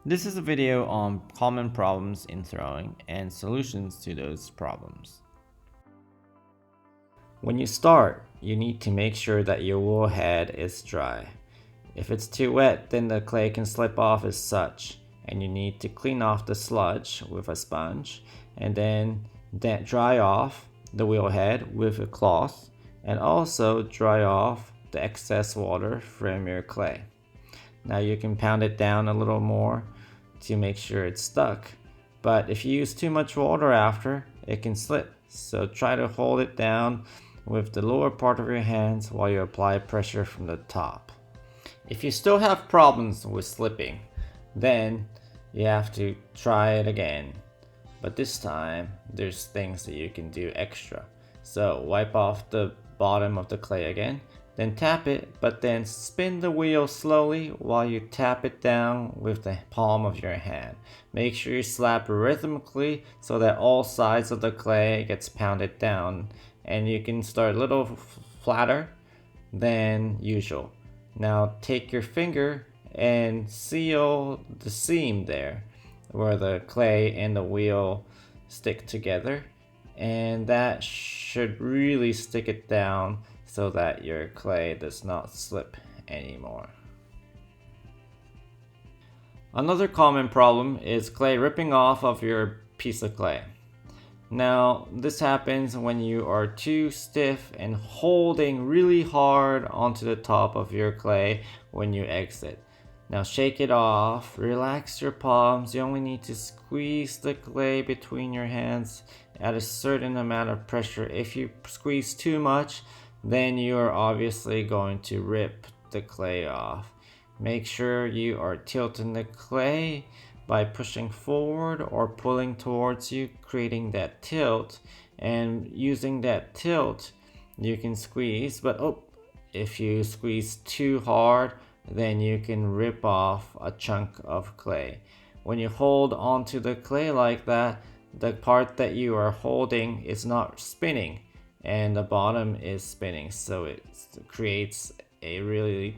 This is a video on common problems in throwing and solutions to those problems. When you start, you need to make sure that your wheel head is dry. If it's too wet, then the clay can slip off as such, and you need to clean off the sludge with a sponge and then dry off the wheel head with a cloth and also dry off the excess water from your clay. Now you can pound it down a little more to make sure it's stuck, but if you use too much water after, it can slip. So try to hold it down with the lower part of your hands while you apply pressure from the top. If you still have problems with slipping, then you have to try it again. But this time, there's things that you can do extra. So wipe off the bottom of the clay again, then tap it, but then spin the wheel slowly while you tap it down with the palm of your hand. Make sure you slap rhythmically so that all sides of the clay gets pounded down, and you can start a little flatter than usual. Now take your finger and seal the seam there where the clay and the wheel stick together, and that should really stick it down so that your clay does not slip anymore. Another common problem is clay ripping off of your piece of clay. Now, this happens when you are too stiff and holding really hard onto the top of your clay when you exit. Now shake it off, relax your palms. You only need to squeeze the clay between your hands at a certain amount of pressure. If you squeeze too much, then you are obviously going to rip the clay off. Make sure you are tilting the clay by pushing forward or pulling towards you, creating that tilt. And using that tilt, you can squeeze, but if you squeeze too hard, then you can rip off a chunk of clay. When you hold onto the clay like that, the part that you are holding is not spinning and the bottom is spinning, so it creates a really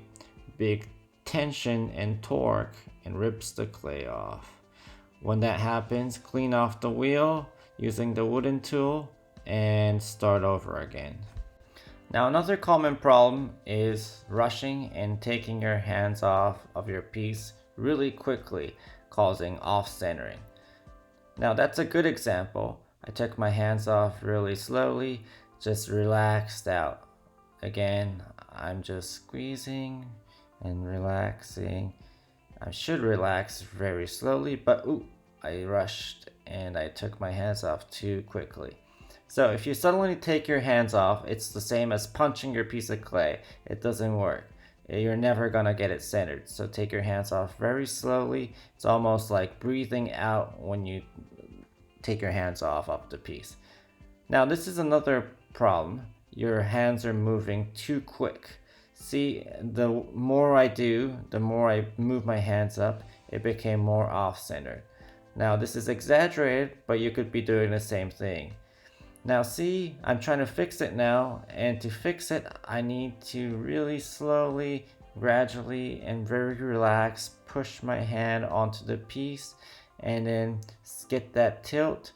big tension and torque and rips the clay off. When that happens, clean off the wheel using the wooden tool and start over again. Now another common problem is rushing and taking your hands off of your piece really quickly, causing off-centering. Now that's a good example. I took my hands off really slowly, just relaxed out. Again, I'm just squeezing and relaxing. I should relax very slowly, but I rushed and I took my hands off too quickly. So if you suddenly take your hands off, it's the same as punching your piece of clay. It doesn't work. You're never gonna get it centered. So take your hands off very slowly. It's almost like breathing out when you take your hands off of the piece. Now this is another problem. Your hands are moving too quick. See, the more I do, the more I move my hands up, it became more off-centered. Now this is exaggerated, but you could be doing the same thing. Now see, I'm trying to fix it now, and to fix it, I need to really slowly, gradually, and very relaxed push my hand onto the piece, and then get that tilt,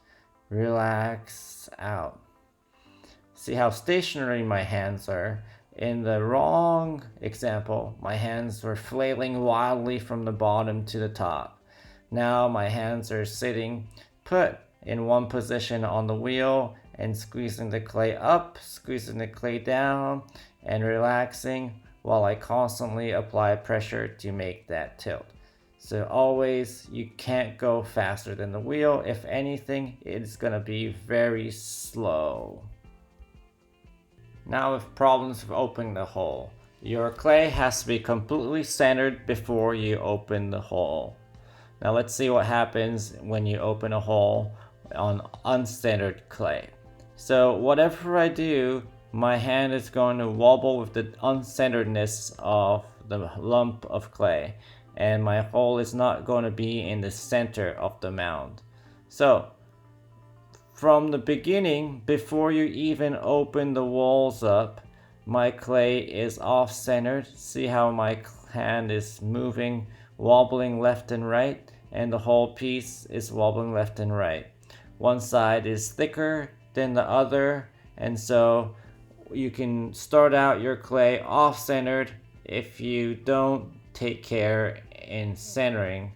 relax out. See how stationary my hands are? In the wrong example, my hands were flailing wildly from the bottom to the top. Now my hands are sitting put in one position on the wheel and squeezing the clay up, squeezing the clay down, and relaxing while I constantly apply pressure to make that tilt. So always, you can't go faster than the wheel. If anything, it's gonna be very slow. Now with problems with opening the hole. Your clay has to be completely centered before you open the hole. Now let's see what happens when you open a hole on uncentered clay. So whatever I do, my hand is going to wobble with the uncenteredness of the lump of clay, and my hole is not going to be in the center of the mound. So from the beginning, before you even open the walls up, my clay is off-centered. See how my hand is moving, wobbling left and right? and the whole piece is wobbling left and right. One side is thicker than the other, and so you can start out your clay off-centered if you don't take care in centering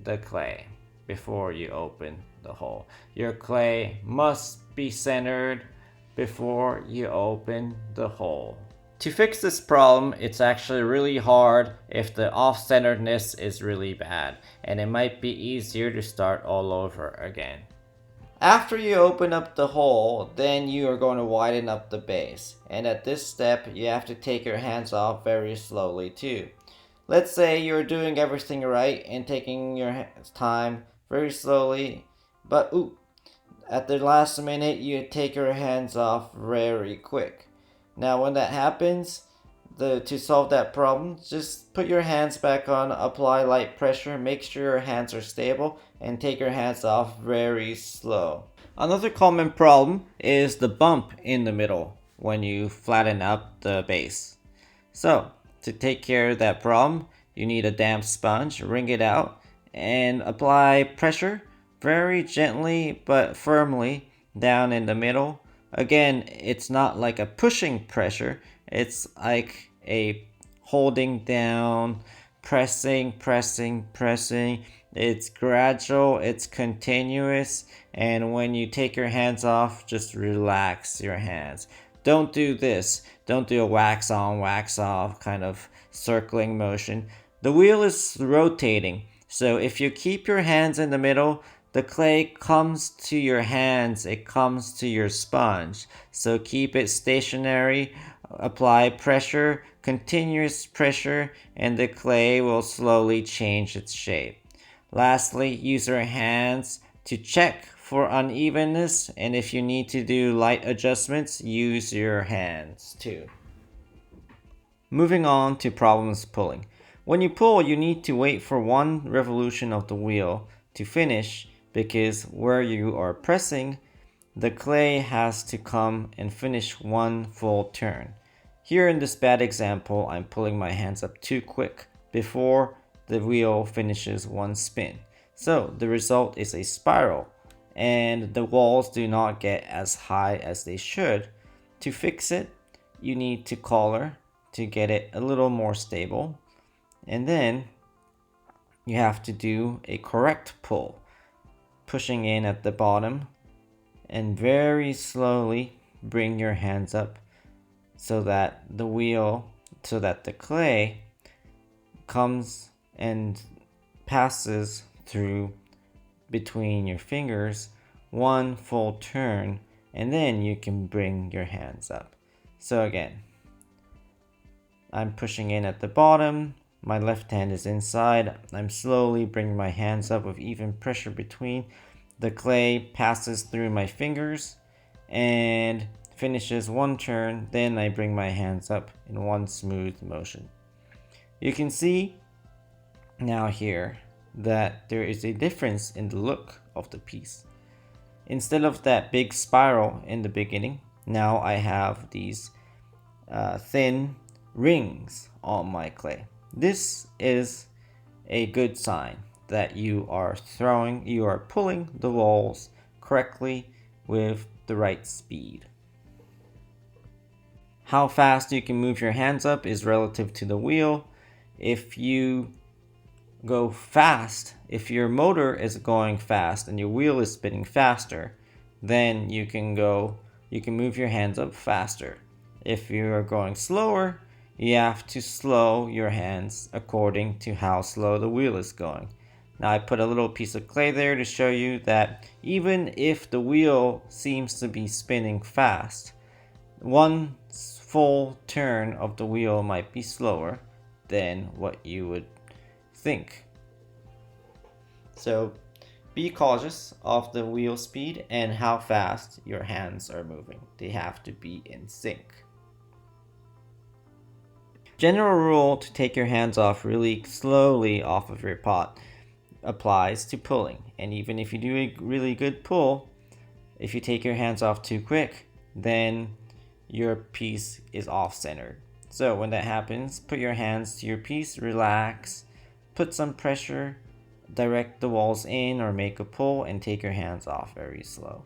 the clay before you open the hole. Your clay must be centered before you open the hole. To fix this problem, it's actually really hard if the off-centeredness is really bad, and it might be easier to start all over again. After you open up the hole, then you are going to widen up the base. And at this step, you have to take your hands off very slowly too. Let's say you're doing everything right and taking your time very slowly, but at the last minute you take your hands off very quick. Now when that happens, to solve that problem, just put your hands back on, apply light pressure, make sure your hands are stable, and take your hands off very slow. Another common problem is the bump in the middle when you flatten up the base. So, to take care of that problem, you need a damp sponge, wring it out, and apply pressure very gently but firmly down in the middle. Again, it's not like a pushing pressure, it's like a holding down, pressing. It's gradual, it's continuous, and when you take your hands off, just relax your hands. Don't do this. Don't do a wax on, wax off kind of circling motion. The wheel is rotating, so if you keep your hands in the middle, the clay comes to your hands, it comes to your sponge. So keep it stationary, apply pressure, continuous pressure, and the clay will slowly change its shape. Lastly, use your hands to check for unevenness, and if you need to do light adjustments, use your hands too. Moving on to problems pulling. When you pull, you need to wait for one revolution of the wheel to finish, because where you are pressing, the clay has to come and finish one full turn. Here in this bad example, I'm pulling my hands up too quick before the wheel finishes one spin. So the result is a spiral, and the walls do not get as high as they should. To fix it, you need to collar to get it a little more stable, and then you have to do a correct pull, pushing in at the bottom and very slowly bring your hands up so that the clay comes and passes through between your fingers one full turn, and then you can bring your hands up. So again, I'm pushing in at the bottom, my left hand is inside, I'm slowly bringing my hands up with even pressure between. The clay passes through my fingers and finishes one turn, then I bring my hands up in one smooth motion. You can see now here that there is a difference in the look of the piece. Instead of that big spiral in the beginning, now I have these thin rings on my clay. This is a good sign that you are pulling the walls correctly with the right speed. How fast you can move your hands up is relative to the wheel. If you go fast, if your motor is going fast and your wheel is spinning faster, then you can move your hands up faster. If you are going slower, you have to slow your hands according to how slow the wheel is going. Now I put a little piece of clay there to show you that even if the wheel seems to be spinning fast, one full turn of the wheel might be slower than what you would think. So be cautious of the wheel speed and how fast your hands are moving. They have to be in sync. General rule to take your hands off really slowly off of your pot applies to pulling. And even if you do a really good pull, if you take your hands off too quick, then your piece is off-centered. So when that happens, put your hands to your piece, relax, put some pressure direct the walls in or make a pull and take your hands off very slow.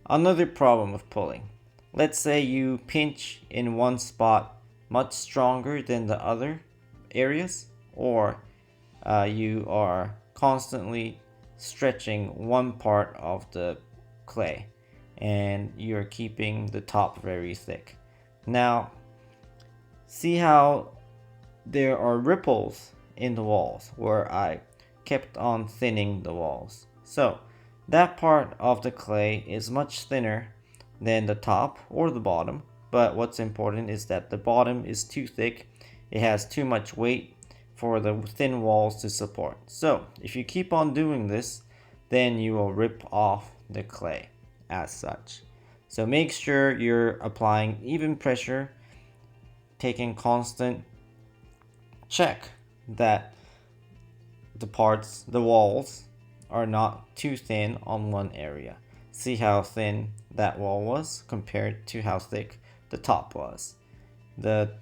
Another problem with pulling. Let's say you pinch in one spot much stronger than the other areas, or you are constantly stretching one part of the clay and you're keeping the top very thick. Now, see how there are ripples in the walls where I kept on thinning the walls. So that part of the clay is much thinner than the top or the bottom, but what's important is that the bottom is too thick. It has too much weight for the thin walls to support. So if you keep on doing this, then you will rip off the clay as such. So make sure you're applying even pressure, taking constant check that the walls are not too thin on one area. See how thin that wall was compared to how thick the top was. The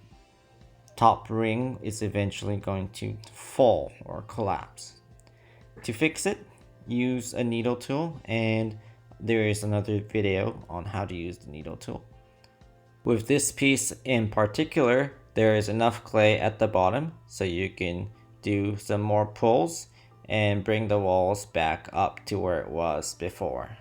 top ring is eventually going to fall or collapse. To fix it, use a needle tool, and there is another video on how to use the needle tool. With this piece in particular, there is enough clay at the bottom so you can do some more pulls and bring the walls back up to where it was before.